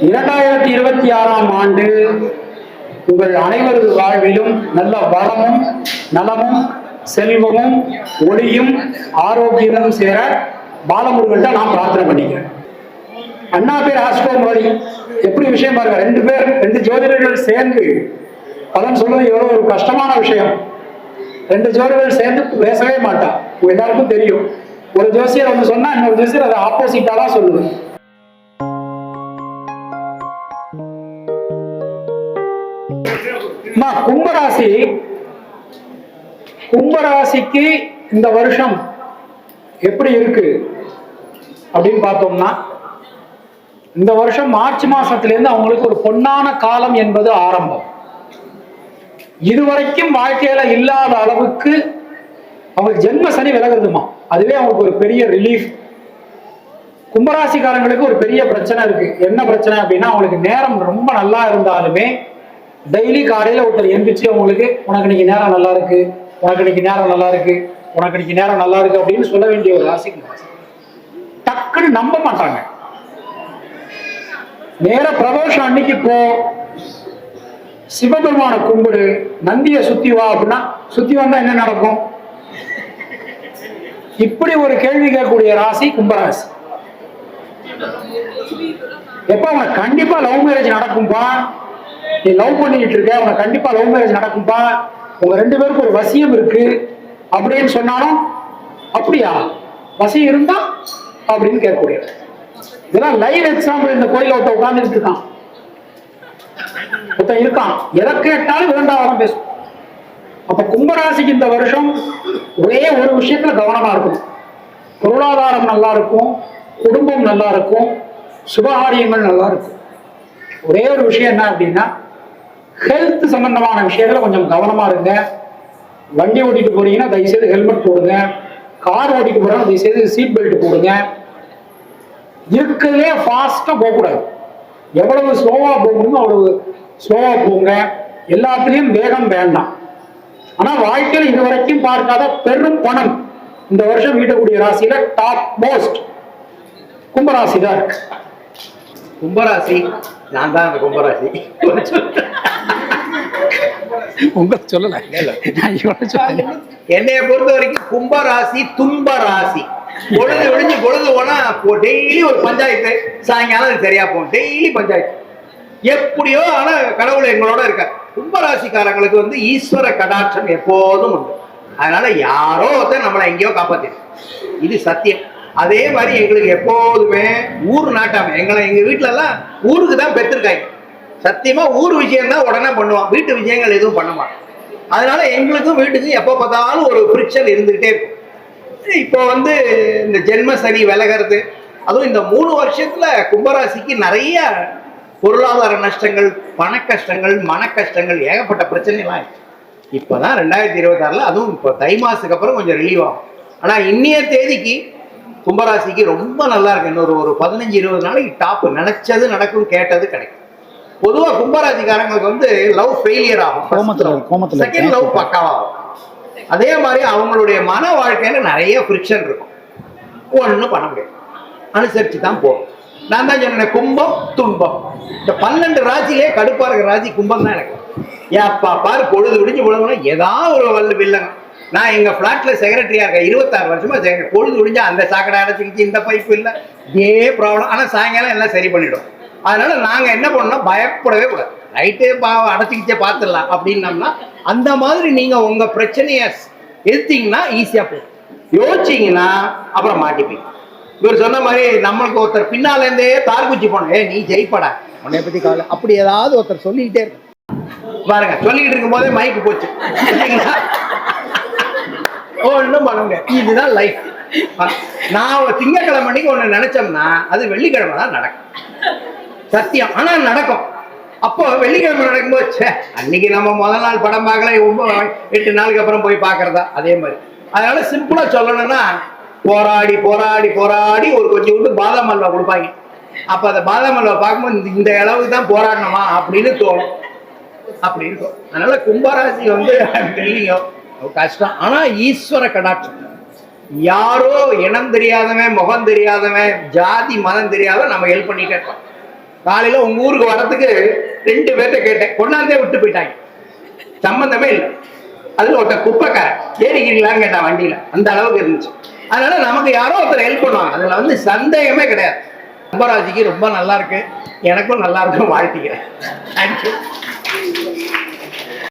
2026ஆம் ஆண்டு உங்கள் அனைவரது வாழ்விலும் நல்ல வளமும் நலமும் செல்வமும் ஒளியும் ஆரோக்கியமும் சேர பாலமுருகன் நான் பிரார்த்தனை பண்ணிக்கிறேன். அண்ணா பேர் ஆஸ்ட்ரோ மாதிரி எப்படி விஷயம் பாருங்க, ரெண்டு ஜோதிடர்கள் சேர்ந்து பலன் சொல்றது எவ்வளவு ஒரு கஷ்டமான விஷயம். ரெண்டு ஜோதிடர்கள் சேர்ந்து பேசவே மாட்டான். எல்லாருக்கும் தெரியும், ஒரு ஜோசியர் வந்து சொன்னா இன்னொரு ஜோசியர் அதை ஆப்போசிட்டா தான் சொல்லுது. கும்பராசிக்கு இந்த வருஷம் எப்படி இருக்கு அப்படின்னு பார்த்தோம்னா, இந்த வருஷம் மார்ச் மாசத்திலிருந்து அவங்களுக்கு ஒரு பொன்னான காலம் என்பது ஆரம்பம். இதுவரைக்கும் வாழ்க்கையில இல்லாத அளவுக்கு அவங்களுக்கு ஜென்ம சனி விலகுதுமா, அதுவே அவங்களுக்கு ஒரு பெரிய ரிலீஃப். கும்பராசிக்காரங்களுக்கு ஒரு பெரிய பிரச்சனை இருக்கு. என்ன பிரச்சனை அப்படின்னா, அவங்களுக்கு நேரம் ரொம்ப நல்லா இருந்தாலுமே டெய்லி காலையில ஒருத்தர் எந்திரிச்சு அவங்களுக்கு உனக்கு இன்னைக்கு நேரம் நல்லா இருக்கு, உனக்கு இன்னைக்கு நேரம் நல்லா இருக்கு, உனக்கு இன்னைக்கு நேரம் நல்லா இருக்கு அப்படின்னு சொல்ல வேண்டிய ஒரு ராசிக்கு டக்குன்னு நம்ப மாட்டாங்க. நேர பிரதோஷம் அன்னைக்கு போ, சிவபெருமான கும்பிடு, நந்திய சுத்தி வா அப்படின்னா சுத்தி வந்தா என்ன நடக்கும்? இப்படி ஒரு கேள்வி கேட்கக்கூடிய ராசி கும்பராசி. எப்ப அவன் கண்டிப்பா லவ் மேரேஜ் நடக்கும்பா, நீ லவ் பண்ணிட்டு இருக்க, உனக்கு கண்டிப்பா லவ் மேரேஜ் நடக்கும்பா, உங்க ரெண்டு பேருக்கு ஒரு வசியம் இருக்கு அப்படின்னு சொன்னாலும் அப்படியா வசியம் இருந்தா அப்படின்னு கேட்கக்கூடிய, இதெல்லாம் லைவ் எக்ஸாம்பிள். இந்த கோயில ஒருத்த உட்கார்ந்துட்டு இருக்கான், ஒருத்தன் இருக்கான், எதை கேட்டாலும் இரண்டாவது பேசும். அப்ப கும்பராசிக்கு இந்த வருஷம் ஒரே ஒரு விஷயத்துல கவனமா இருக்கும். பொருளாதாரம் நல்லா இருக்கும், குடும்பம் நல்லா இருக்கும், சுபகாரியங்கள் நல்லா இருக்கும். ஒரே ஒரு விஷயம் என்ன அப்படின்னா, ஹெல்த் சம்பந்தமான விஷயத்துல கொஞ்சம் கவனமா இருங்க. வண்டி ஓட்டிட்டு போறீங்கன்னா தயவுசெய்து ஹெல்மெட் போடுங்க. கார் ஓட்டிட்டு போறாங்க தயவுசெய்து சீட் பெல்ட் போடுங்க. இருக்கிறதுலே ஃபாஸ்டா போகக்கூடாது. எவ்வளவு ஸ்லோவா போகணுமோ அவ்வளவு ஸ்லோவா போங்க. எல்லாத்துலயும் வேகம் வேண்டாம். ஆனா வாழ்க்கையில் இதுவரைக்கும் பார்க்காத பெரும் பணம் இந்த வருஷம் ஈட்டக்கூடிய ராசியில டாப் மோஸ்ட் கும்பராசி தான் இருக்கு. கும்பராசி நான் தான் அந்த கும்பராசி. உங்களுக்கு சொல்லல, என்னைய பொறுத்த வரைக்கும் கும்பராசி தும்பராசி. பொழுது விழிஞ்சு பொழுது போனா டெய்லி ஒரு பஞ்சாயத்து, சாயங்காலம் சரியா போகும், டெய்லி பஞ்சாயத்து எப்படியோ. ஆனா கடவுள் எங்களோட இருக்க. கும்பராசிக்காரங்களுக்கு வந்து ஈஸ்வர கடாட்சம் எப்போதும் உண்டு. அதனால யாரோ ஒருத்தர் நம்மளை எங்கேயோ காப்பாத்திடும், இது சத்தியம். அதே மாதிரி எங்களுக்கு எப்போதுமே ஊர் நாட்டாம எங்க வீட்டுல எல்லாம் ஊருக்கு தான் பெற்றிருக்காங்க. சத்தியமா ஊர் விஷயம் தான் உடனே பண்ணுவான், வீட்டு விஷயங்கள் எதுவும் பண்ண மாட்டோம். அதனால எங்களுக்கும் வீட்டுக்கும் எப்போ பார்த்தாலும் ஒரு ஃப்ரிக்ஷன் இருந்துகிட்டே இருக்கும். இப்போ வந்து இந்த ஜென்ம சனி விலகிறது, அதுவும் இந்த 3 வருஷத்துல கும்பராசிக்கு நிறைய பொருளாதார நஷ்டங்கள், பண கஷ்டங்கள், மன கஷ்டங்கள், ஏகப்பட்ட பிரச்சனைலாம் இப்போதான் 2026ல், அதுவும் இப்போ தை மாசத்துக்கு அப்புறம் கொஞ்சம் ரிலீவ் ஆகும். ஆனா இன்னைய தேதிக்கு கும்பராசிக்கு ரொம்ப நல்லா இருக்கு. இன்னொரு 15-20 நாளைக்கு டாப். நினைச்சது நடக்கும், கேட்டது கிடைக்கும். பொதுவா கும்பராசிக்காரங்களுக்கு வந்து லவ் ஃபெயிலியர் ஆகும், செகண்ட் லவ் பக்காவாகும். அதே மாதிரி அவங்களுடைய மன வாழ்க்கையில நிறைய ஃப்ரிக்ஷன் இருக்கும், ஒன்றும் பண்ண முடியாது, அனுசரிச்சு தான் போகும். நான் தான் சொன்னேன் கும்பம் துன்பம். இந்த 12 ராசியிலே கடுப்பா இருக்கிற ராசி கும்பம் தான் எனக்கு. ஏப்பா பாரு, பொழுது விடிஞ்சு பொழுதுனா ஏதாவது ஒரு வல்ல வில்லங்க. நான் எங்க பிளாட்ல செக்ரட்டரியா இருக்கேன், 26 வருஷமா செக்ரட்டரி. பொழுது விடிஞ்சா அந்த சாக்கடை அடைச்சிக்கிச்சு, இந்த பைப்பு இல்லை, இதே ப்ராப்ளம். ஆனா சாயங்காலம் எல்லாம் சரி பண்ணிடும். அதனால நாங்க என்ன பண்ணோம், பயப்படவே கூடாது. ரைட்டு அடைச்சிக்கிச்சே பார்த்துடலாம் அப்படின்னம்னா, அந்த மாதிரி நீங்க உங்க பிரச்சனைய எடுத்தீங்கன்னா ஈஸியா போகும். யோசிச்சீங்கன்னா அப்புறம் மாட்டிப்பீங்க. இவர் சொன்ன மாதிரி நம்மளுக்கு ஒருத்தர் பின்னால இருந்தே தார்குச்சி போனோம், நீ ஜெயிப்படா, உன்னைய பத்தி கவலை, அப்படி ஏதாவது ஒருத்தர் சொல்லிக்கிட்டே இருக்கு பாருங்க. சொல்லிக்கிட்டு இருக்கும் போதே மைக்கு போச்சு, ஒன்றும் பண்ண முடியாது. இதுதான் லைஃப். நான் திங்கக்கிழமை அன்னைக்கு ஒன்று நினைச்சோம்னா அது வெள்ளிக்கிழமை தான் நடக்கும், சத்தியம். ஆனா நடக்கும். அப்போ வெள்ளிக்கிழமை நடக்கும்போது அன்னைக்கு நம்ம முதல் நாள் படம் பார்க்கல, 8 நாளுக்கு அப்புறம் போய் பார்க்கறதா, அதே மாதிரி. அதனால சிம்பிளா சொல்லணும்னா, போராடி போராடி போராடி ஒரு கொஞ்சம் விட்டு பாதாம் அல்வா கொடுப்பாங்க. அப்ப அந்த பாதாம் அல்வா பார்க்கும்போது இந்த அளவுக்கு தான் போராடணுமா அப்படின்னு தோணும், அப்படி இருக்கும். அதனால கும்பராசி வந்து கஷ்டம். ஆனா ஈஸ்வர கடாட்சம். யாரோ இனம் தெரியாதவன், முகம் தெரியாதவன், ஜாதி மதம் தெரியாதவன் நம்ம ஹெல்ப் பண்ணிட்டே இருப்பான். காலையில உங்க ஊருக்கு வரத்துக்கு 2 பேர்ட்ட கேட்டேன், கொண்டாந்தே விட்டு போயிட்டாங்க, சம்பந்தமே இல்லை. அதுல ஒருத்தர் குப்பைக்காரன் ஏறிக்கிறீங்களான்னு கேட்டான் வண்டியில, அந்த அளவுக்கு இருந்துச்சு. அதனால நமக்கு யாரோ ஒருத்தர் ஹெல்ப் பண்ணுவாங்க, அதுல வந்து சந்தேகமே கிடையாது. கும்பராசிக்கு ரொம்ப நல்லா இருக்கு, எனக்கும் நல்லா இருக்கும், வாழ்த்துக்கிறேன். தேங்க்யூ.